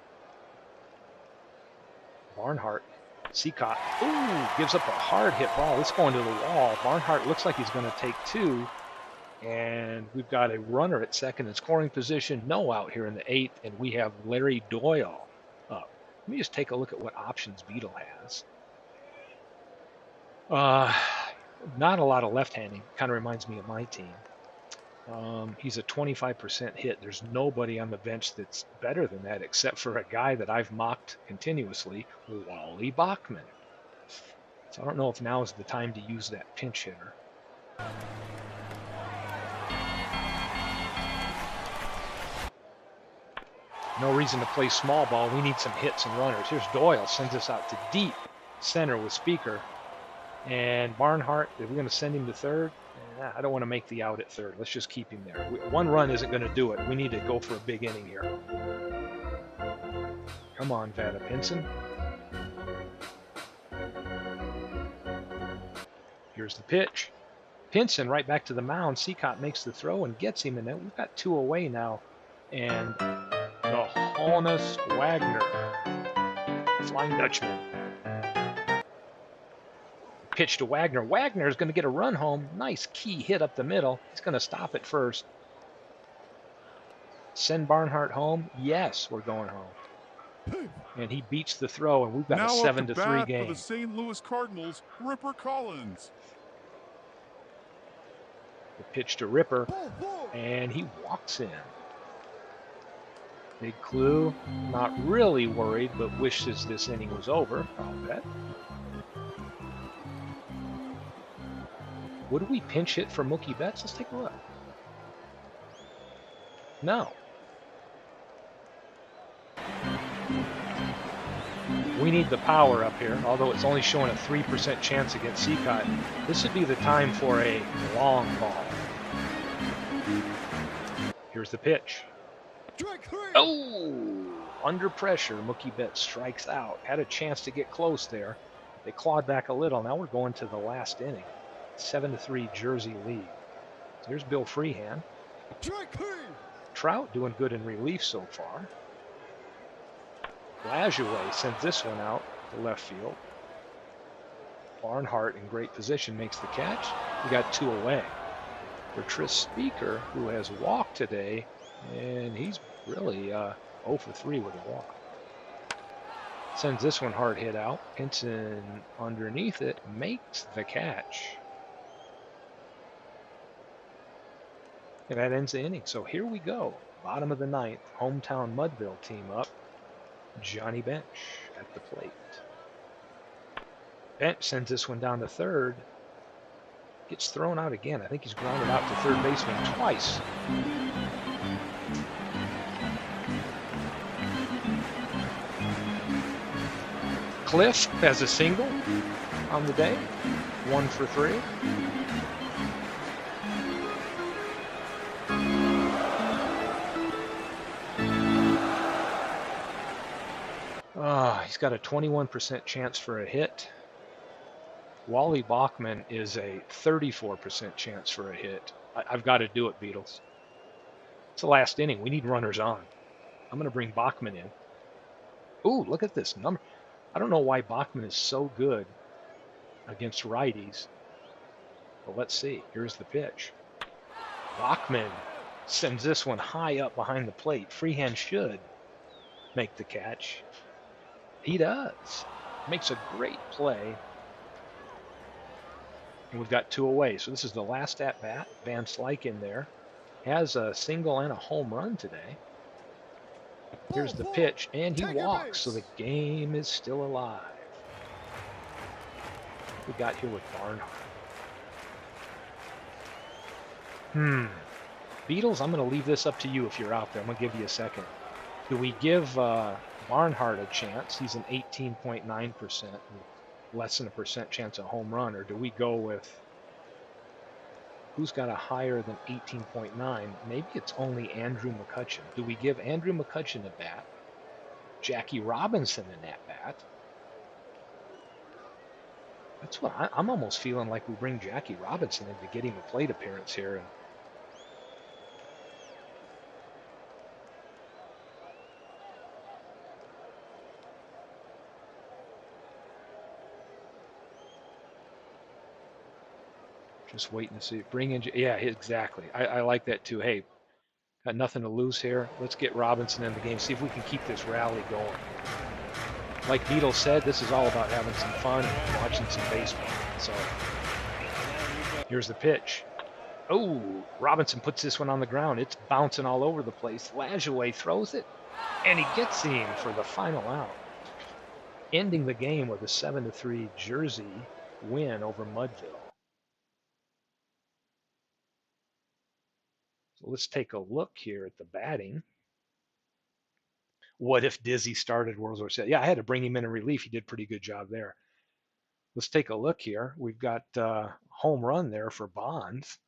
Barnhart, Seacott, gives up a hard hit ball. It's going to the wall. Barnhart looks like he's going to take 2. And we've got a runner at second in scoring position. No out here in the 8th, and we have Larry Doyle up. Let me just take a look at what options Beetle has. Not a lot of left-handing. Kind of reminds me of my team. He's a 25% hit. There's nobody on the bench that's better than that except for a guy that I've mocked continuously, Wally Bachman. So I don't know if now is the time to use that pinch hitter. No reason to play small ball. We need some hits and runners. Here's Doyle. Sends us out to deep center with Speaker. And Barnhart, if we're going to send him to third, I don't want to make the out at third. Let's just keep him there. One run isn't going to do it. We need to go for a big inning here. Come on, Vada Pinson. Here's the pitch. Pinson right back to the mound. Seacott makes the throw and gets him, and then we've got 2 away now. And the Honus Wagner, Flying Dutchman. Pitch to Wagner. Wagner is going to get a run home. Nice key hit up the middle. He's going to stop it first. Send Barnhart home. Yes, we're going home. And he beats the throw, and we've got Now a up to 7-3 bat game. for the St. Louis Cardinals, Ripper Collins. The pitch to Ripper, and he walks in. Big Clue, not really worried, but wishes this inning was over, I'll bet. Would we pinch hit for Mookie Betts? Let's take a look. No. We need the power up here, although it's only showing a 3% chance against Seacott. This would be the time for a long ball. Here's the pitch. Oh! Under pressure, Mookie Betts strikes out. Had a chance to get close there. They clawed back a little. Now we're going to the last inning. 7-3 Jersey lead. Here's Bill Freehan. Trout doing good in relief so far. Lajoie sends this one out to left field. Barnhart in great position makes the catch. We got 2 away. For Tris Speaker, who has walked today, and he's really 0 for 3 with a walk. Sends this one hard hit out. Pinson underneath it makes the catch. And that ends the inning. So here we go. Bottom of the ninth, hometown Mudville team up. Johnny Bench at the plate. Bench sends this one down to third. Gets thrown out again. I think he's grounded out to third baseman twice. Cliff has a single on the day. 1 for 3. He's got a 21% chance for a hit. Wally Bachman is a 34% chance for a hit. I've got to do it, Beatles. It's the last inning. We need runners on. I'm going to bring Bachman in. Ooh, look at this number. I don't know why Bachman is so good against righties. But let's see. Here's the pitch. Bachman sends this one high up behind the plate. Freehand should make the catch. He does. Makes a great play. And we've got 2 away. So this is the last at bat. Van Slyke in there. Has a single and a home run today. Here's the pitch, and he walks, so the game is still alive. We got here with Barnhart. Beatles, I'm going to leave this up to you if you're out there. I'm going to give you a second. Do we give Barnhart a chance? He's an 18.9%, less than a percent chance of home run, or do we go with who's got a higher than 18.9? Maybe it's only Andrew McCutchen. Do we give Andrew McCutchen a bat? Jackie Robinson an at-bat? That's what I'm almost feeling like we bring Jackie Robinson in to get him a plate appearance here. And just waiting to see. Bring in, yeah, exactly. I like that too. Hey, got nothing to lose here. Let's get Robinson in the game. See if we can keep this rally going. Like Beatles said, this is all about having some fun and watching some baseball. So here's the pitch. Oh, Robinson puts this one on the ground. It's bouncing all over the place. Lajoie throws it, and he gets him for the final out, ending the game with a 7-3 Jersey win over Mudville. So let's take a look here at the batting. What if Dizzy started World War VI? Yeah, I had to bring him in relief. He did a pretty good job there. Let's take a look here. We've got home run there for Bonds.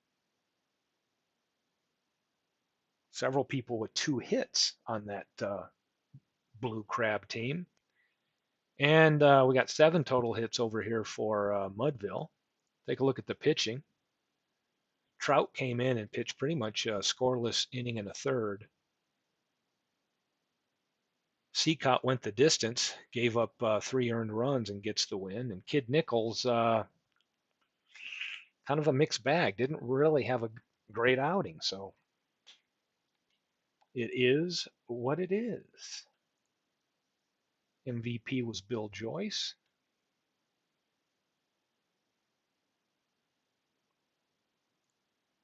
Several people with 2 hits on that Blue Crab team. And we got 7 total hits over here for Mudville. Take a look at the pitching. Trout came in and pitched pretty much a scoreless inning and a third. Seacott went the distance, gave up 3 earned runs and gets the win. And Kid Nichols, kind of a mixed bag, didn't really have a great outing. So it is what it is. MVP was Bill Joyce.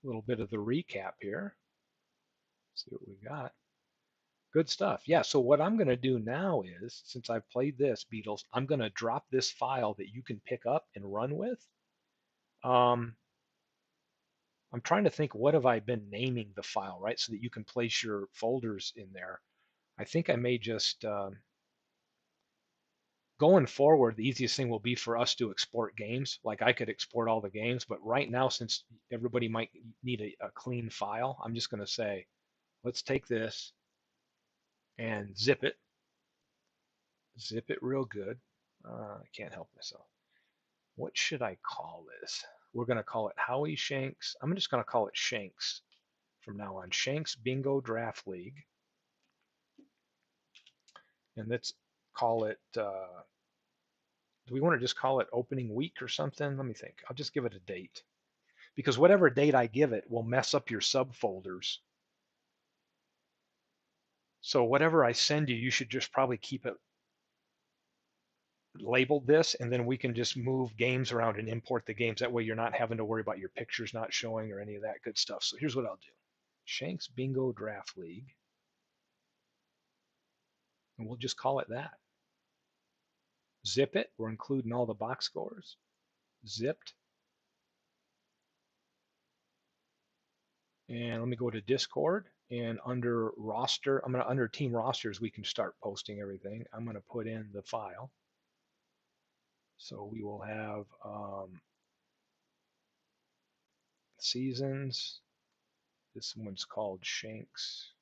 A little bit of the recap here. See what we got. Good stuff. Yeah, so what I'm going to do now is, since I've played this, Beatles, I'm going to drop this file that you can pick up and run with. I'm trying to think, what have I been naming the file, right? So that you can place your folders in there. I think I may just, going forward, the easiest thing will be for us to export games. Like I could export all the games, but right now, since everybody might need a clean file, I'm just going to say, let's take this and zip it real good. I can't help myself. What should I call this? We're going to call it Howie Shanks. I'm just going to call it Shanks from now on. Shanks Bingo Draft League. And let's call it, do we want to just call it opening week or something? Let me think. I'll just give it a date. Because whatever date I give it will mess up your subfolders. So whatever I send you, you should just probably keep it labeled this, and then we can just move games around and import the games. That way you're not having to worry about your pictures not showing or any of that good stuff. So here's what I'll do. Shanks Bingo Draft League, and we'll just call it that. Zip it. We're including all the box scores. Zipped. And let me go to Discord, and under roster, under team rosters, we can start posting everything. I'm going to put in the file. So we will have seasons. This one's called Shanks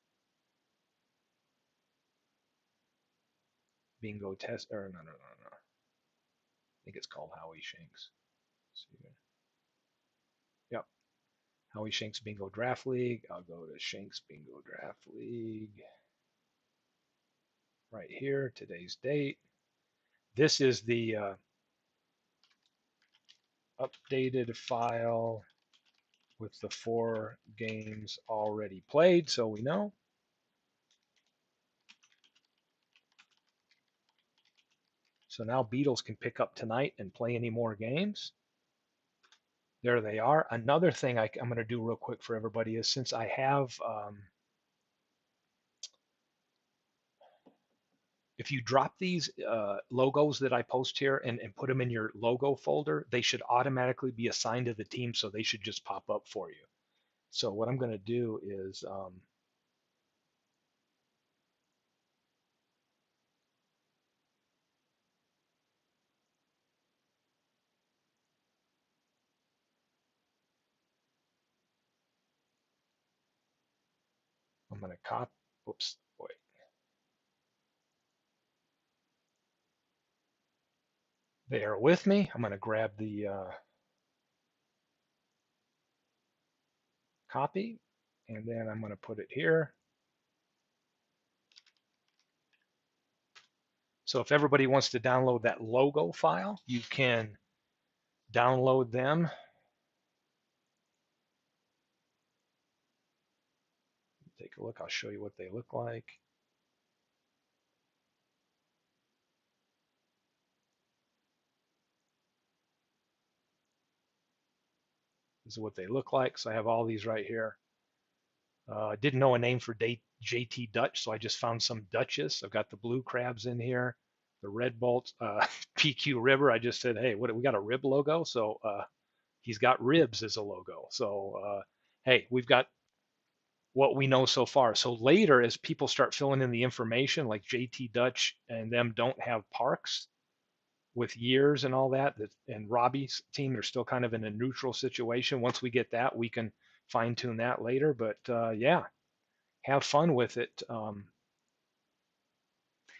Bingo Test, or no. I think it's called Howie Shanks. Yep. Howie Shanks Bingo Draft League. I'll go to Shanks Bingo Draft League. Right here, today's date. This is the updated file with the 4 games already played, so we know. So now Beatles can pick up tonight and play any more games. There they are. Another thing I'm going to do real quick for everybody is, since I have, if you drop these logos that I post here and put them in your logo folder, they should automatically be assigned to the team, so they should just pop up for you. So what I'm going to do is I'm going to copy, oops, wait. They are with me. I'm going to grab the copy, and then I'm going to put it here. So if everybody wants to download that logo file, you can download them. Take a look. I'll show you what they look like. This is what they look like. So I have all these right here. I didn't know a name for JT Dutch, so I just found some Dutches. I've got the blue crabs in here, the red bolts, PQ River. I just said, hey, what we got a rib logo? So he's got ribs as a logo. So hey, we've got what we know so far. So later, as people start filling in the information, like JT Dutch and them don't have parks with years and all that, and Robbie's team, they're still kind of in a neutral situation. Once we get that, we can fine tune that later. But yeah, have fun with it.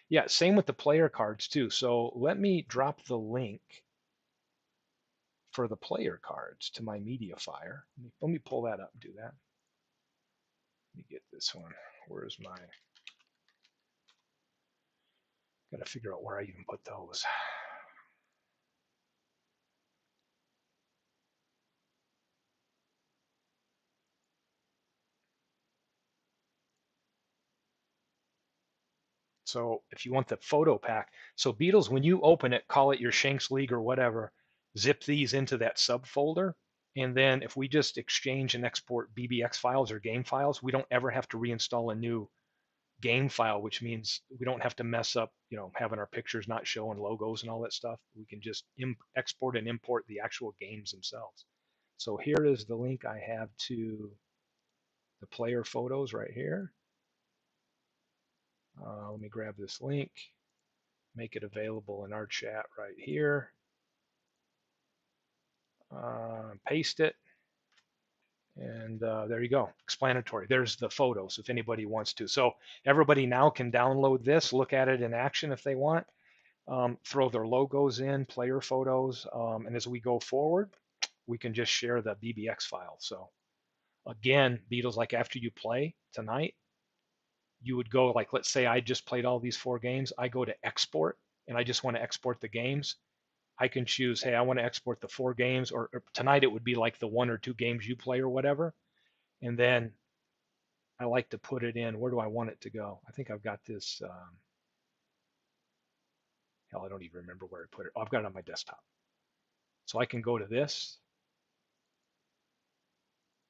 Yeah, same with the player cards too. So let me drop the link for the player cards to my media fire. Let me pull that up and do that. Let me get this one. Where's my, got to figure out where I even put those. So if you want the photo pack, so Beatles, when you open it, call it your Shanks League or whatever, zip these into that subfolder. And then if we just exchange and export BBX files or game files, we don't ever have to reinstall a new game file, which means we don't have to mess up, having our pictures not showing logos and all that stuff. We can just export and import the actual games themselves. So here is the link I have to the player photos right here. Let me grab this link, make it available in our chat right here. Paste it. And there you go, explanatory. There's the photos if anybody wants to. So everybody now can download this, look at it in action if they want, throw their logos in, player photos, and as we go forward, we can just share the BBX file. So again, Beatles, like after you play tonight, you would go, like, let's say I just played all these 4 games. I go to export, and I just want to export the games. I can choose, hey, I want to export the 4 games, or tonight it would be like the 1 or 2 games you play or whatever. And then I like to put it in, where do I want it to go? I think I've got this, hell, I don't even remember where I put it. Oh, I've got it on my desktop. So I can go to this,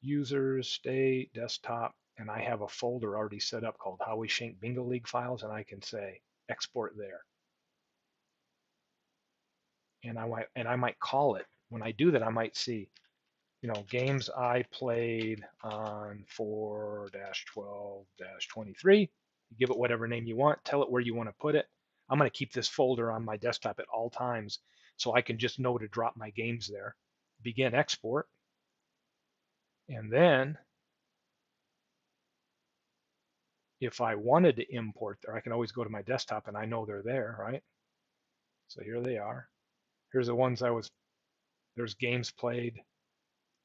users, state, desktop, and I have a folder already set up called Howie Shanks Bingo League files, and I can say export there. And I might call it. When I do that, I might see, games I played on 4-12-23. You give it whatever name you want, tell it where you want to put it. I'm going to keep this folder on my desktop at all times so I can just know to drop my games there. Begin export. And then if I wanted to import there, I can always go to my desktop and I know they're there, right? So here they are. Here's the ones there's games played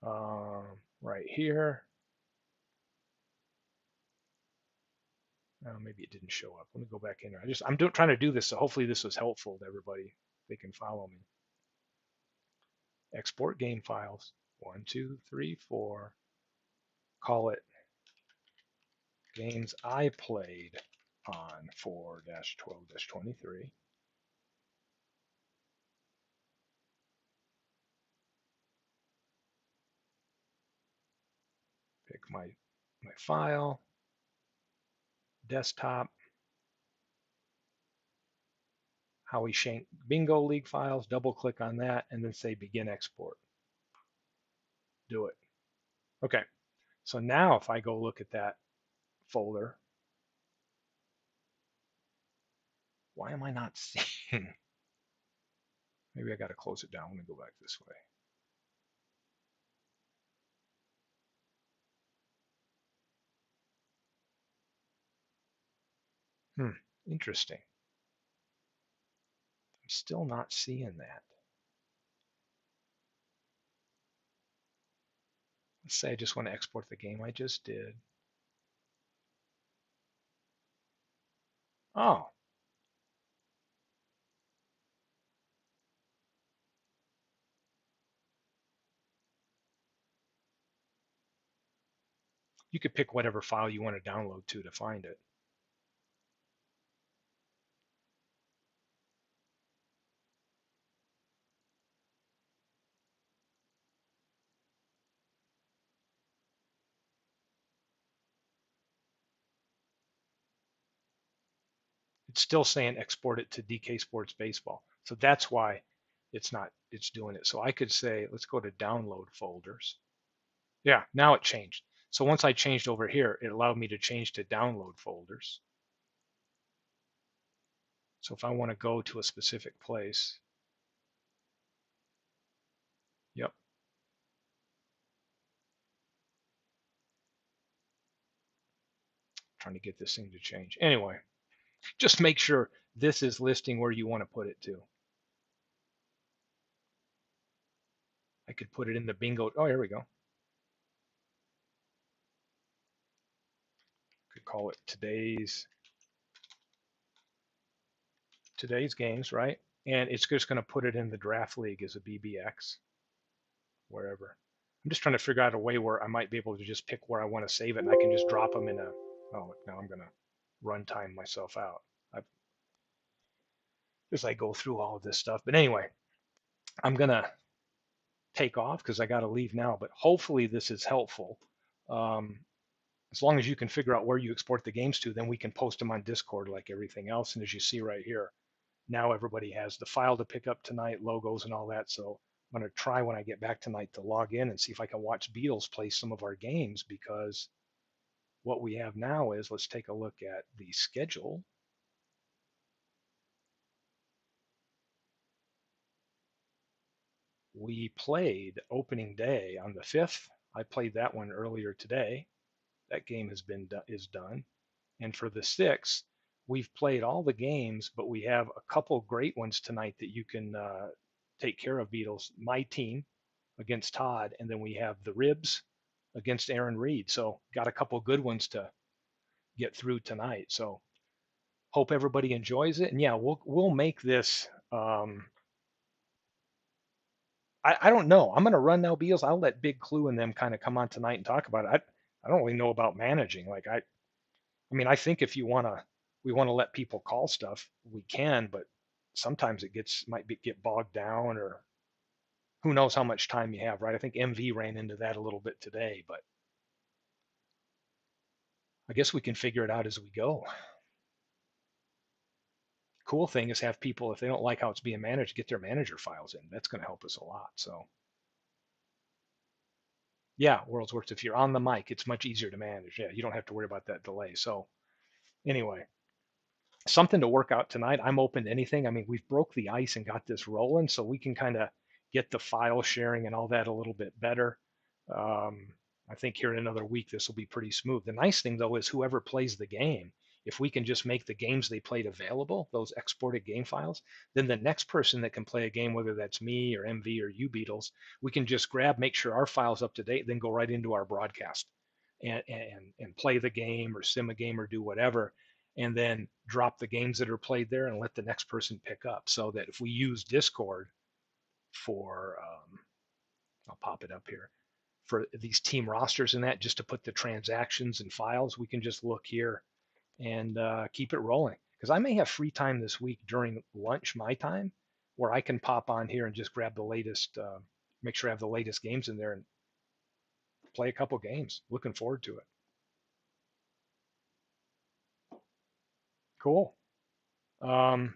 right here. Maybe it didn't show up. Let me go back in there. I'm trying to do this, so hopefully this was helpful to everybody. They can follow me. Export game files. 1, 2, 3, 4. Call it games I played on 4-12-23. Pick my file, desktop, Howie Shanks Bingo League files, double click on that, and then say begin export. Do it. Okay, so now if I go look at that folder, why am I not seeing? Maybe I got to close it down. Let me go back this way. Interesting. I'm still not seeing that. Let's say I just want to export the game I just did. Oh, you could pick whatever file you want to download to find it. It's still saying export it to DK Sports Baseball. So that's why it's doing it. So I could say, let's go to download folders. Yeah, now it changed. So once I changed over here, it allowed me to change to download folders. So if I want to go to a specific place, yep. Trying to get this thing to change. Anyway, just make sure this is listing where you want to put it to. I could put it in the bingo. Oh, here we go. Could call it today's games, right? And it's just going to put it in the draft league as a BBX, wherever. I'm just trying to figure out a way where I might be able to just pick where I want to save it, and I can just drop them in a. Oh, now I'm going to run time myself out as I go through all of this stuff. But anyway, I'm going to take off because I got to leave now. But hopefully this is helpful. Um, as long as you can figure out where you export the games to, then we can post them on Discord like everything else. And as you see right here, now everybody has the file to pick up tonight, logos and all that. So I'm going to try when I get back tonight to log in and see if I can watch Beatles play some of our games, because what we have now is, let's take a look at the schedule. We played opening day on the 5th. I played that one earlier today. That game is done. And for the 6th, we've played all the games, but we have a couple great ones tonight that you can take care of, Beatles. My team against Todd, and then we have the Ribs against Aaron Reed. So got a couple good ones to get through tonight. So hope everybody enjoys it. And yeah, we'll make this. I don't know. I'm gonna run now, Beals. I'll let Big Clue and them kind of come on tonight and talk about it. I don't really know about managing. Like I mean, I think if we want to let people call stuff, we can, but sometimes get bogged down, or who knows how much time you have, right? I think MV ran into that a little bit today, but I guess we can figure it out as we go. Cool thing is have people, if they don't like how it's being managed, get their manager files in. That's going to help us a lot. So yeah, Worlds works. If you're on the mic, it's much easier to manage. Yeah, you don't have to worry about that delay. So anyway, something to work out tonight. I'm open to anything. I mean, we've broke the ice and got this rolling, so we can kind of get the file sharing and all that a little bit better. Um, I think here in another week, this will be pretty smooth. The nice thing though is whoever plays the game, if we can just make the games they played available, those exported game files, then the next person that can play a game, whether that's me or MV or you Beatles, we can just grab, make sure our file's up to date, then go right into our broadcast and play the game or sim a game or do whatever, and then drop the games that are played there and let the next person pick up. So that if we use Discord for, I'll pop it up here, for these team rosters and that, just to put the transactions and files, we can just look here and keep it rolling. Because I may have free time this week during lunch, my time, where I can pop on here and just grab the latest, make sure I have the latest games in there and play a couple games. Looking forward to it. Cool. Um,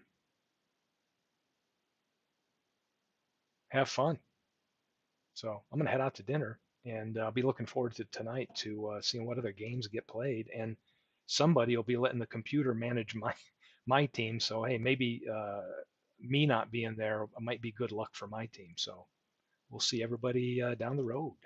have fun. So I'm gonna head out to dinner, and I'll be looking forward to tonight to seeing what other games get played. And somebody will be letting the computer manage my my team. So hey, maybe me not being there might be good luck for my team. So we'll see everybody down the road.